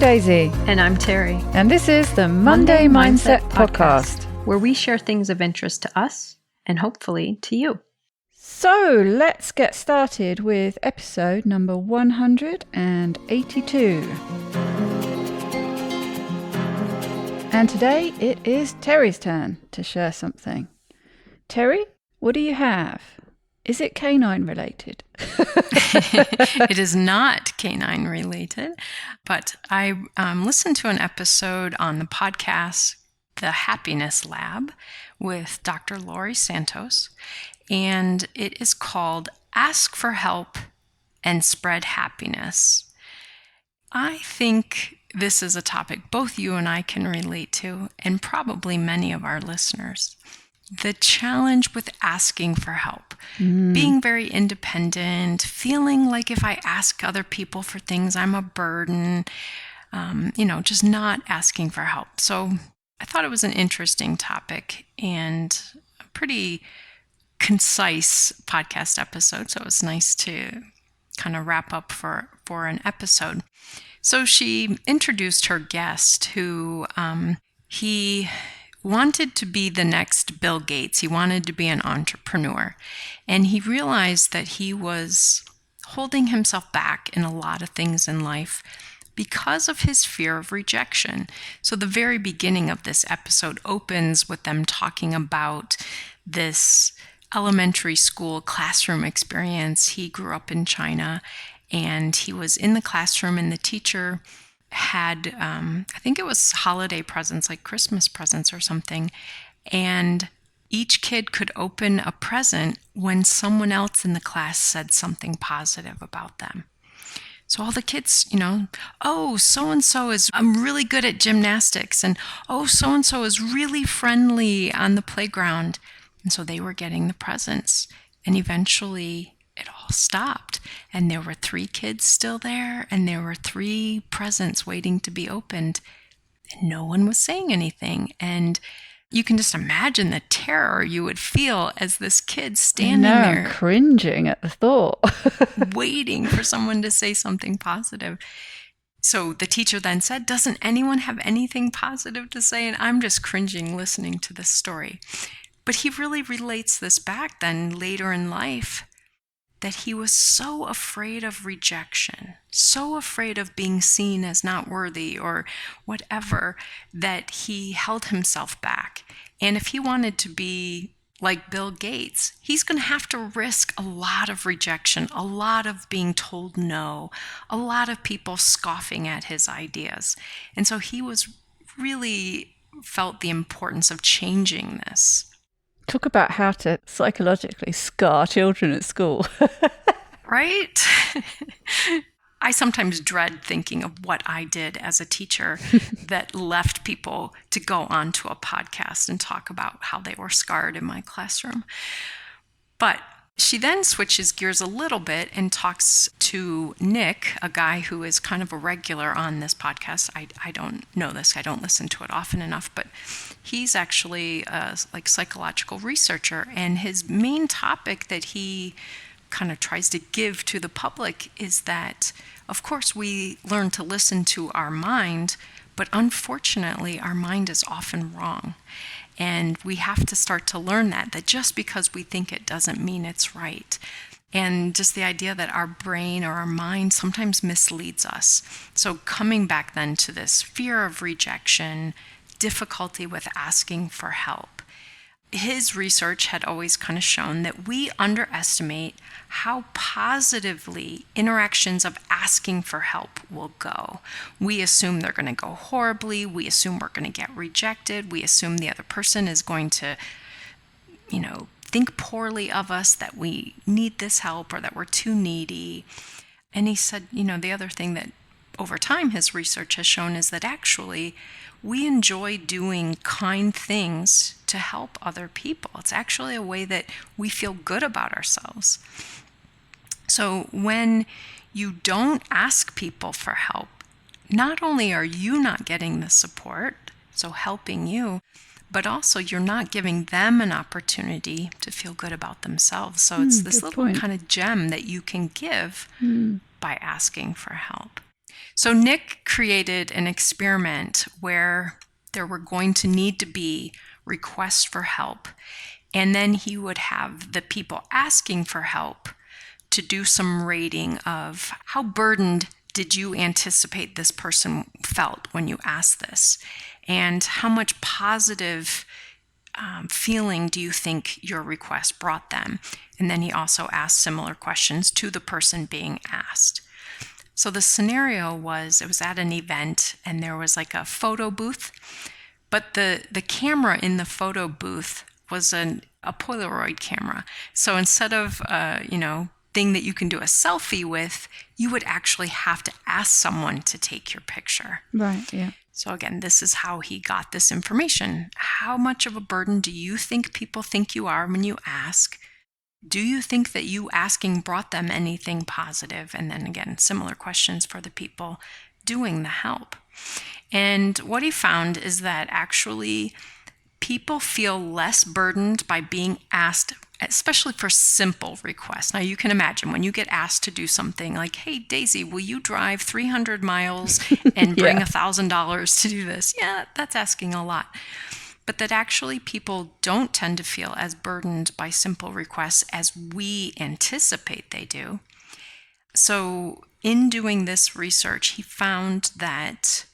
Daisy. And I'm Terri. And this is the Monday Mindset Podcast, where we share things of interest to us and hopefully to you. So let's get started with episode number 182. And today it is Terri's turn to share something. Terri, what do you have? Is it canine related? It is not canine related, but I listened to an episode on the podcast, The Happiness Lab, with Dr. Laurie Santos, and it is called Ask for Help and Spread Happiness. I think this is a topic both you and I can relate to, and probably many of our listeners. The challenge with asking for help, being very independent, feeling like if I ask other people for things, I'm a burden, just not asking for help. So I thought it was an interesting topic and a pretty concise podcast episode. So it was nice to kind of wrap up for an episode. So she introduced her guest who he wanted to be the next Bill Gates. He wanted to be an entrepreneur. And he realized that he was holding himself back in a lot of things in life because of his fear of rejection. So the very beginning of this episode opens with them talking about this elementary school classroom experience. He grew up in China and he was in the classroom and the teacher had, I think it was holiday presents, like Christmas presents or something. And each kid could open a present when someone else in the class said something positive about them. So all the kids, oh, so-and-so is really good at gymnastics. And oh, so-and-so is really friendly on the playground. And so they were getting the presents. And eventually it all stopped. And there were 3 kids still there. And there were 3 presents waiting to be opened. And no one was saying anything. And you can just imagine the terror you would feel as this kid standing there. Cringing at the thought. Waiting for someone to say something positive. So the teacher then said, doesn't anyone have anything positive to say? And I'm just cringing listening to this story. But he really relates this back then later in life, that he was so afraid of rejection, so afraid of being seen as not worthy or whatever, that he held himself back. And if he wanted to be like Bill Gates, he's going to have to risk a lot of rejection, a lot of being told no, a lot of people scoffing at his ideas. And so he was really felt the importance of changing this. Talk about how to psychologically scar children at school. Right? I sometimes dread thinking of what I did as a teacher that left people to go onto a podcast and talk about how they were scarred in my classroom. But she then switches gears a little bit and talks to Nick, a guy who is kind of a regular on this podcast. I don't know this. I don't listen to it often enough, but he's actually a psychological researcher. And his main topic that he kind of tries to give to the public is that, of course, we learn to listen to our mind, but unfortunately, our mind is often wrong. And we have to start to learn that just because we think it doesn't mean it's right. And just the idea that our brain or our mind sometimes misleads us. So coming back then to this fear of rejection, difficulty with asking for help. His research had always kind of shown that we underestimate how positively interactions of asking for help will go. We assume they're going to go horribly. We assume we're going to get rejected. We assume the other person is going to, think poorly of us, that we need this help or that we're too needy. And he said, the other thing that over time his research has shown is that actually we enjoy doing kind things to help other people. It's actually a way that we feel good about ourselves. So when you don't ask people for help, not only are you not getting the support, so helping you, but also you're not giving them an opportunity to feel good about themselves. So it's this little kind of gem that you can give by asking for help. So Nick created an experiment where there were going to need to be requests for help. And then he would have the people asking for help to do some rating of how burdened did you anticipate this person felt when you asked this? And how much positive feeling do you think your request brought them? And then he also asked similar questions to the person being asked. So the scenario was, it was at an event and there was like a photo booth, but the camera in the photo booth was a Polaroid camera. So instead of, thing that you can do a selfie with, you would actually have to ask someone to take your picture. Right, yeah. So again, this is how he got this information. How much of a burden do you think people think you are when you ask? Do you think that you asking brought them anything positive? And then again, similar questions for the people doing the help. And what he found is that actually people feel less burdened by being asked, especially for simple requests. Now you can imagine when you get asked to do something like, hey, Daisy, will you drive 300 miles and bring $1,000 to do this? Yeah, that's asking a lot. But that actually people don't tend to feel as burdened by simple requests as we anticipate they do. So in doing this research, he found that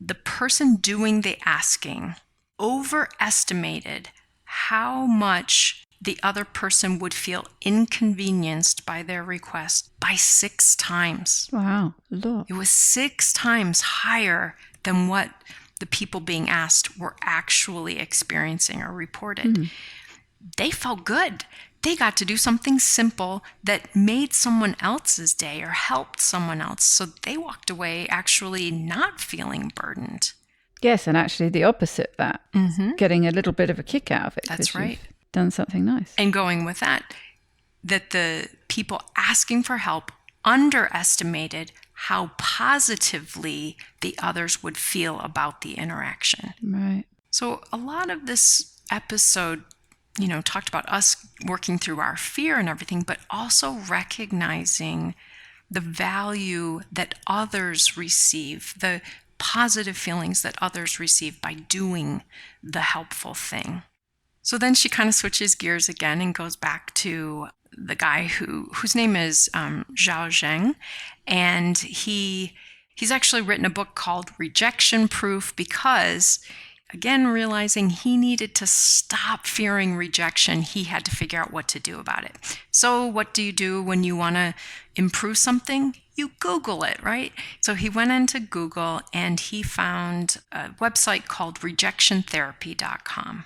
the person doing the asking overestimated how much the other person would feel inconvenienced by their request by 6 times. Wow, look. It was 6 times higher than what the people being asked were actually experiencing or reported. They felt good. They got to do something simple that made someone else's day or helped someone else. So they walked away actually not feeling burdened. Yes, and actually the opposite that. Getting a little bit of a kick out of it. That's right. You've done something nice. And going with that the people asking for help underestimated how positively the others would feel about the interaction. Right. So a lot of this episode, talked about us working through our fear and everything, but also recognizing the value that others receive, the positive feelings that others receive by doing the helpful thing. So then she kind of switches gears again and goes back to the guy whose name is Zhao Zheng, and he's actually written a book called Rejection Proof because, again, realizing he needed to stop fearing rejection, he had to figure out what to do about it. So what do you do when you want to improve something? You Google it, right? So he went into Google and he found a website called rejectiontherapy.com.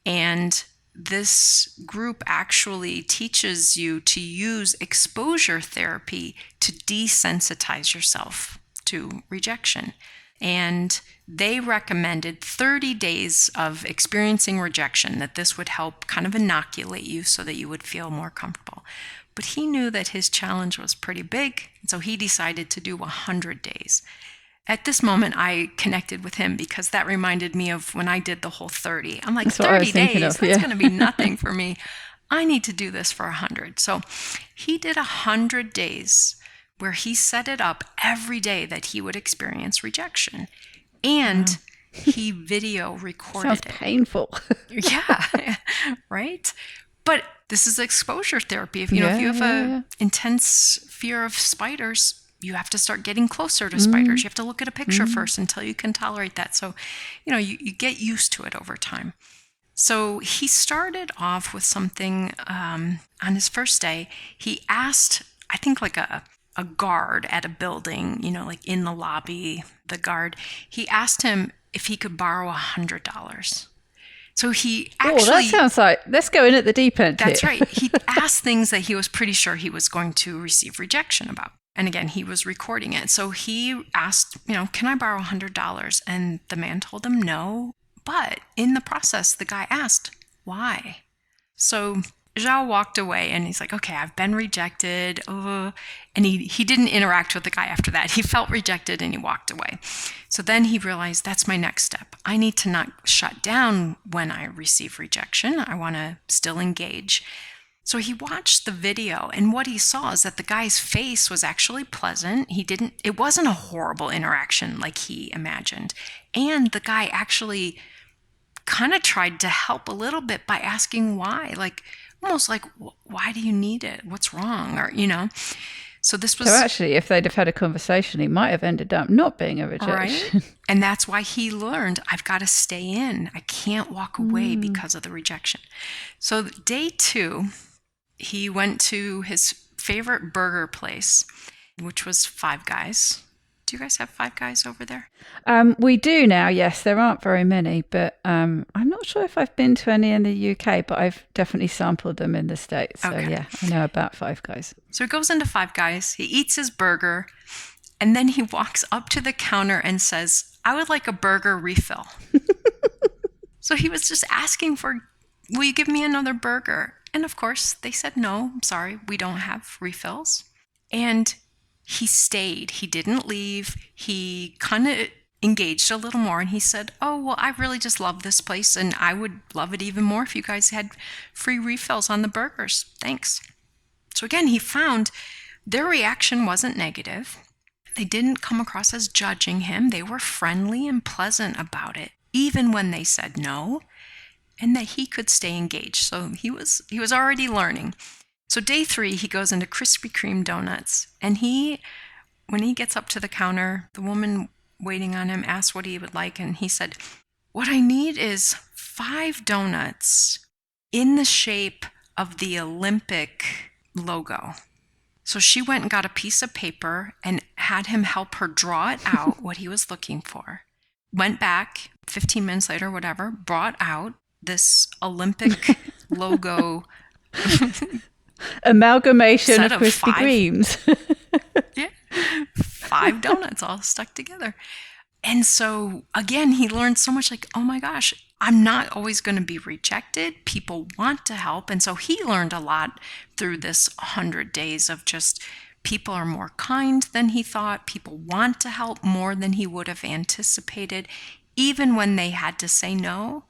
And this group actually teaches you to use exposure therapy to desensitize yourself to rejection. And they recommended 30 days of experiencing rejection, that this would help kind of inoculate you so that you would feel more comfortable. But he knew that his challenge was pretty big, and so he decided to do 100 days. At this moment, I connected with him because that reminded me of when I did the whole 30. I'm like, That's 30 days, that's going to be nothing for me. I need to do this for 100. So he did 100 days where he set it up every day that he would experience rejection. And he video recorded it. Sounds painful. Yeah, right? But this is exposure therapy. If you have an intense fear of spiders, you have to start getting closer to spiders. You have to look at a picture first until you can tolerate that. So, you get used to it over time. So he started off with something on his first day. He asked, I think like a guard at a building, like in the lobby, the guard, he asked him if he could borrow $100. So he actually... Oh, that sounds like, let's go in at the deep end. That's right. He asked things that he was pretty sure he was going to receive rejection about. And again, he was recording it. So he asked, can I borrow $100? And the man told him no. But in the process, the guy asked, why? So Zhao walked away and he's like, okay, I've been rejected. And he didn't interact with the guy after that. He felt rejected and he walked away. So then he realized that's my next step. I need to not shut down when I receive rejection. I want to still engage. So he watched the video, and what he saw is that the guy's face was actually pleasant. It wasn't a horrible interaction like he imagined. And the guy actually kind of tried to help a little bit by asking why, like almost like, why do you need it? What's wrong? Or, so this was... So actually, if they'd have had a conversation, he might have ended up not being a rejection. Right? And that's why he learned, I've got to stay in. I can't walk away because of the rejection. So day 2, he went to his favorite burger place, which was Five Guys. Do you guys have Five Guys over there? We do now, yes. There aren't very many, but I'm not sure if I've been to any in the UK, but I've definitely sampled them in the States. So Okay. yeah, I know about Five Guys. So he goes into Five Guys, he eats his burger, and then he walks up to the counter and says, I would like a burger refill. So he was just asking for, will you give me another burger? And of course, they said, no, I'm sorry, we don't have refills. And he stayed. He didn't leave. He kind of engaged a little more, and he said, oh, well, I really just love this place, and I would love it even more if you guys had free refills on the burgers. Thanks. So again, he found their reaction wasn't negative. They didn't come across as judging him. They were friendly and pleasant about it, even when they said no, and that he could stay engaged. So he was already learning. So day 3, he goes into Krispy Kreme donuts, and when he gets up to the counter, the woman waiting on him asked what he would like, and he said, what I need is 5 donuts in the shape of the Olympic logo. So she went and got a piece of paper and had him help her draw it out, what he was looking for. Went back 15 minutes later, whatever, brought out this Olympic logo amalgamation of set of Krispy 5. Kremes. Yeah, 5 donuts all stuck together. And so again, he learned so much, like, oh my gosh, I'm not always going to be rejected. People want to help. And so he learned a lot through this 100 days of just people are more kind than he thought. People want to help more than he would have anticipated, even when they had to say no,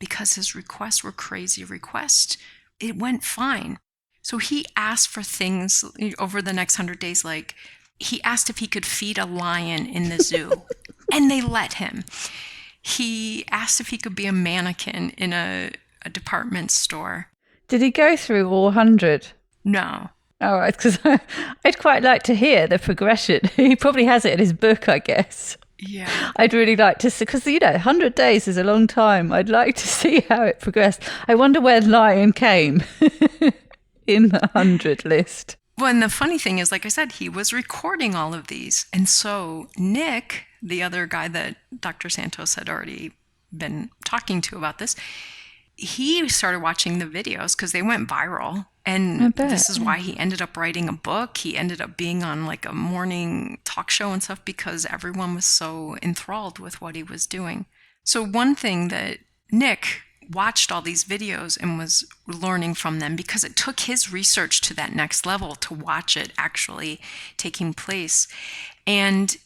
because his requests were crazy requests. It went fine. So he asked for things over the next 100 days, like he asked if he could feed a lion in the zoo, and they let him. He asked if he could be a mannequin in a department store. Did he go through all 100? No. All right, because I'd quite like to hear the progression. He probably has it in his book, I guess. Yeah. I'd really like to see, because, 100 days is a long time. I'd like to see how it progressed. I wonder where lion came in the 100 list. Well, and the funny thing is, like I said, he was recording all of these. And so Nick, the other guy that Dr. Santos had already been talking to about this, he started watching the videos because they went viral. And this is why he ended up writing a book. He ended up being on like a morning talk show and stuff because everyone was so enthralled with what he was doing. So one thing that Nick watched all these videos and was learning from them, because it took his research to that next level to watch it actually taking place. And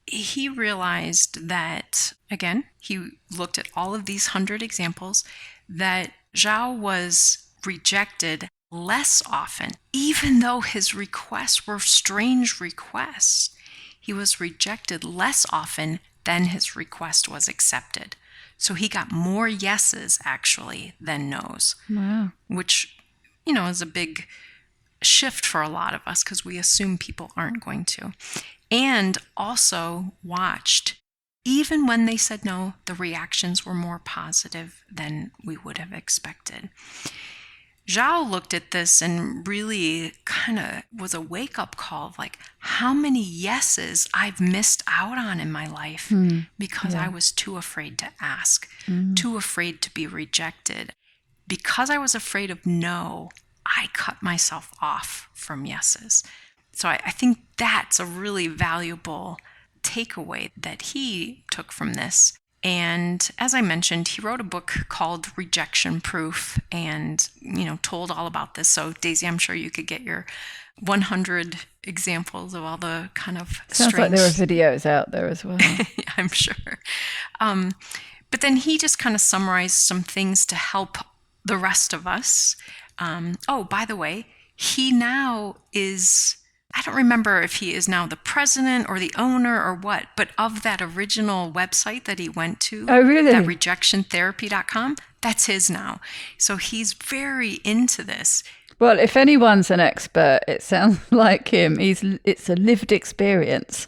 he realized that, again, he looked at all of these 100 examples, that Zhao was rejected less often, even though his requests were strange requests. He was rejected less often than his request was accepted. So he got more yeses, actually, than nos. Wow. Which, is a big shift for a lot of us because we assume people aren't going to. And also watched, even when they said no, the reactions were more positive than we would have expected. Zhao looked at this and really kind of was a wake-up call of like how many yeses I've missed out on in my life because I was too afraid to ask, too afraid to be rejected. Because I was afraid of no, I cut myself off from yeses. So I think that's a really valuable takeaway that he took from this. And as I mentioned, he wrote a book called Rejection Proof and, told all about this. So Daisy, I'm sure you could get your 100 examples of all the kind of Sounds like there are videos out there as well. I'm sure. But then he just kind of summarized some things to help the rest of us oh, by the way, he now is, I don't remember if he is now the president or the owner or what, but of that original website that he went to, Oh, really? that rejectiontherapy.com, that's his now. So he's very into this. Well, if anyone's an expert, it sounds like him. It's a lived experience.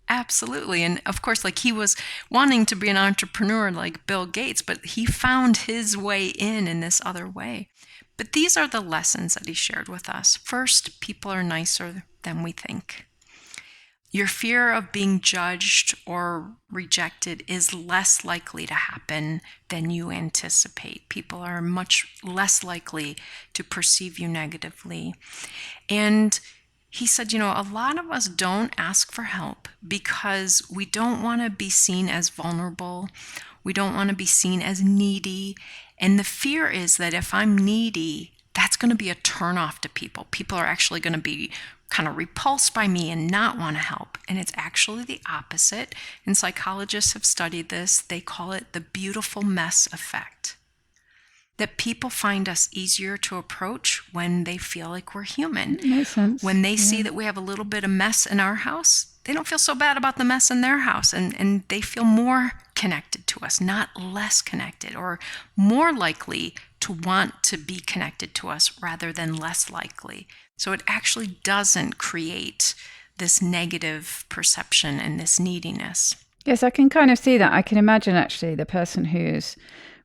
Absolutely. And of course, like he was wanting to be an entrepreneur like Bill Gates, but he found his way in this other way. But these are the lessons that he shared with us. First, people are nicer than we think. Your fear of being judged or rejected is less likely to happen than you anticipate. People are much less likely to perceive you negatively. And he said, a lot of us don't ask for help because we don't want to be seen as vulnerable. We don't want to be seen as needy. And the fear is that if I'm needy, that's going to be a turnoff to people. People are actually going to be kind of repulsed by me and not want to help. And it's actually the opposite. And psychologists have studied this. They call it the beautiful mess effect. That people find us easier to approach when they feel like we're human. Makes sense. When they see that we have a little bit of mess in our house, they don't feel so bad about the mess in their house. And they feel more connected to us, not less connected, or more likely to want to be connected to us rather than less likely. So it actually doesn't create this negative perception and this neediness. Yes, I can kind of see that. I can imagine actually the person who's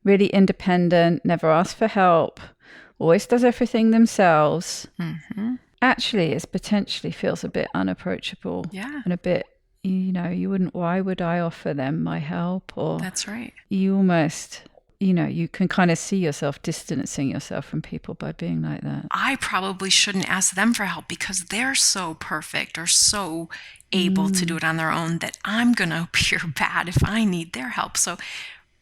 really independent, never asks for help, always does everything themselves, actually is potentially feels a bit unapproachable. Yeah. And a bit, why would I offer them my help? Or that's right. You almost, you can kind of see yourself distancing yourself from people by being like that. I probably shouldn't ask them for help because they're so perfect or so able to do it on their own that I'm going to appear bad if I need their help. So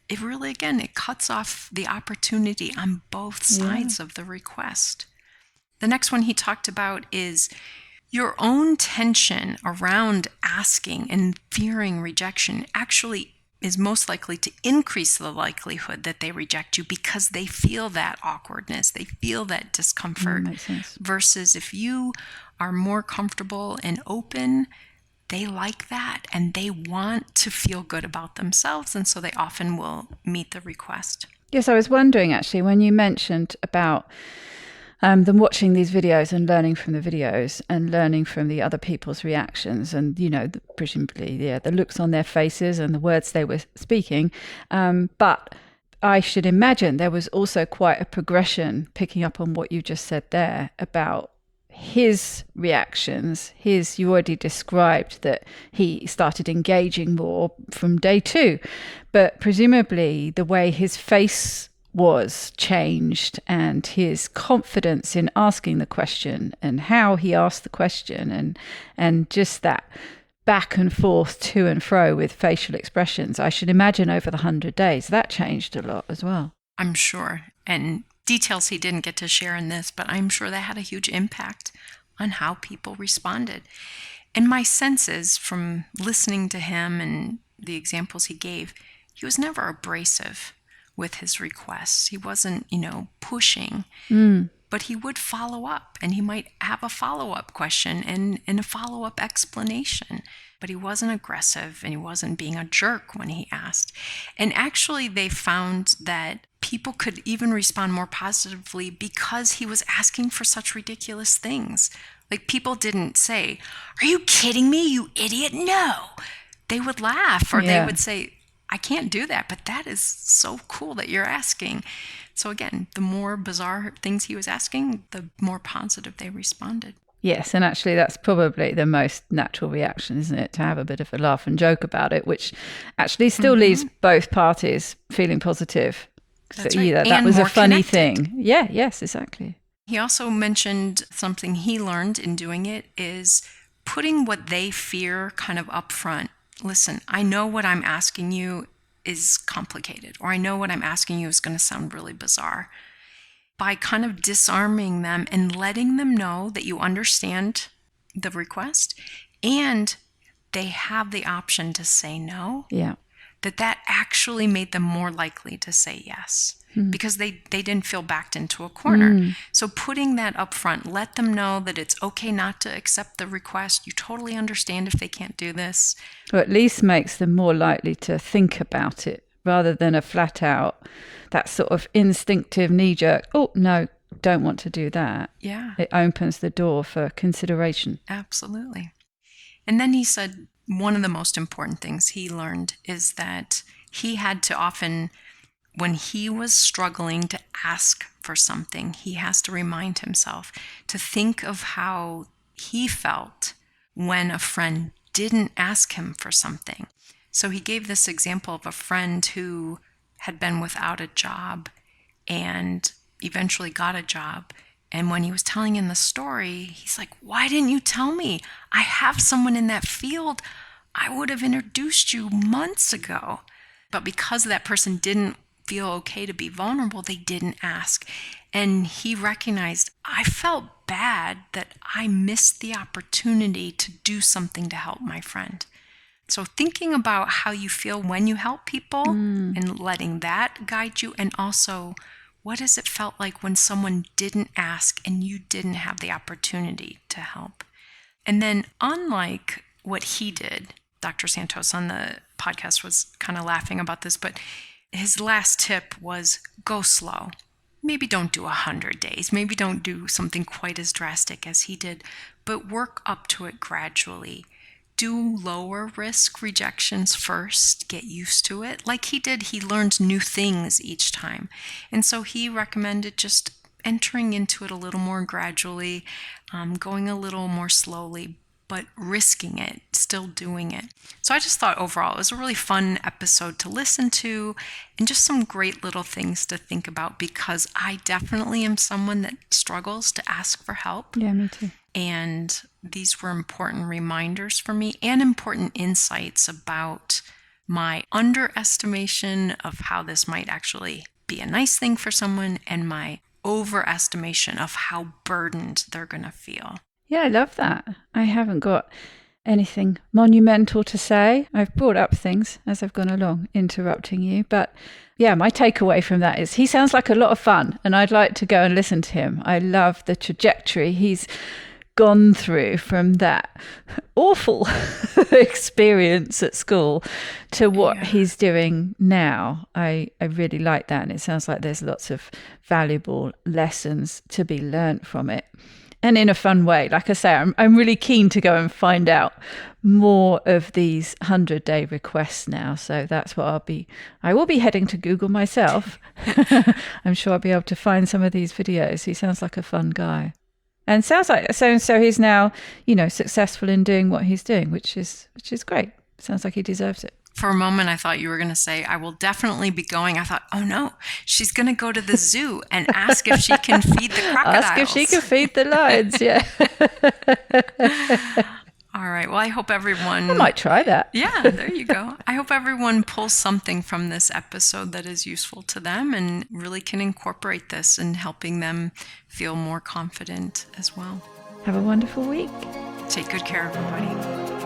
it really, again, it cuts off the opportunity on both sides of the request. The next one he talked about is your own tension around asking and fearing rejection actually is most likely to increase the likelihood that they reject you because they feel that awkwardness, they feel that discomfort. Makes sense. Versus if you are more comfortable and open, they like that and they want to feel good about themselves, and so they often will meet the request. Yes, I was wondering actually when you mentioned about them watching these videos and learning from the videos and learning from the other people's reactions and, presumably, the looks on their faces and the words they were speaking. But I should imagine there was also quite a progression, picking up on what you just said there about his reactions. You already described that he started engaging more from day 2, but presumably the way his face was changed and his confidence in asking the question and how he asked the question and just that back and forth to and fro with facial expressions. I should imagine over the 100 days that changed a lot as well. I'm sure. And details he didn't get to share in this, but I'm sure that had a huge impact on how people responded. And my sense is from listening to him and the examples he gave, he was never abrasive with his requests. He wasn't, pushing, but he would follow up and he might have a follow-up question and a follow-up explanation. But he wasn't aggressive and he wasn't being a jerk when he asked. And actually they found that people could even respond more positively because he was asking for such ridiculous things. Like people didn't say, "Are you kidding me, you idiot?" No. They would laugh or they would say, "I can't do that, but that is so cool that you're asking." So again, the more bizarre things he was asking, the more positive they responded. Yes, and actually that's probably the most natural reaction, isn't it? To have a bit of a laugh and joke about it, which actually still leaves both parties feeling positive. That's so, right. That was a funny thing. Yeah, yes, exactly. He also mentioned something he learned in doing it is putting what they fear kind of up front. Listen, I know what I'm asking you is complicated, or I know what I'm asking you is going to sound really bizarre. By kind of disarming them and letting them know that you understand the request and they have the option to say no. Yeah. that actually made them more likely to say yes. Because they didn't feel backed into a corner. So putting that up front, let them know that it's okay not to accept the request. You totally understand if they can't do this. Or at least makes them more likely to think about it rather than a flat out, that sort of instinctive knee jerk, oh, no, don't want to do that. Yeah. It opens the door for consideration. Absolutely. And then he said one of the most important things he learned is that he had to often, when he was struggling to ask for something, he has to remind himself to think of how he felt when a friend didn't ask him for something. So he gave this example of a friend who had been without a job and eventually got a job. And when he was telling him the story, he's like, why didn't you tell me? I have someone in that field. I would have introduced you months ago. But because that person didn't feel okay to be vulnerable, they didn't ask. And he recognized, I felt bad that I missed the opportunity to do something to help my friend. So thinking about how you feel when you help people and letting that guide you, and also what has it felt like when someone didn't ask and you didn't have the opportunity to help? And then unlike what he did, Dr. Santos on the podcast was kind of laughing about this, but his last tip was go slow. Maybe don't do 100 days. Maybe don't do something quite as drastic as he did, but work up to it gradually. Do lower risk rejections first, get used to it. Like he did, he learned new things each time. And so he recommended just entering into it a little more gradually, going a little more slowly, but risking it, still doing it. So I just thought overall it was a really fun episode to listen to and just some great little things to think about, because I definitely am someone that struggles to ask for help. Yeah, me too. And these were important reminders for me and important insights about my underestimation of how this might actually be a nice thing for someone and my overestimation of how burdened they're going to feel. Yeah, I love that. I haven't got anything monumental to say. I've brought up things as I've gone along, interrupting you. But yeah, my takeaway from that is he sounds like a lot of fun and I'd like to go and listen to him. I love the trajectory he's gone through from that awful experience at school to what he's doing now. I really like that. And it sounds like there's lots of valuable lessons to be learnt from it. And in a fun way. Like I say, I'm really keen to go and find out more of these 100-day requests now. So that's what I will be heading to Google myself. I'm sure I'll be able to find some of these videos. He sounds like a fun guy. And sounds like so he's now, successful in doing what he's doing, which is great. Sounds like he deserves it. For a moment, I thought you were going to say, I will definitely be going. I thought, oh no, she's going to go to the zoo and ask if she can feed the crocodiles. Ask if she can feed the lions, yeah. All right. Well, I hope everyone... I might try that. Yeah, there you go. I hope everyone pulls something from this episode that is useful to them and really can incorporate this in helping them feel more confident as well. Have a wonderful week. Take good care, everybody.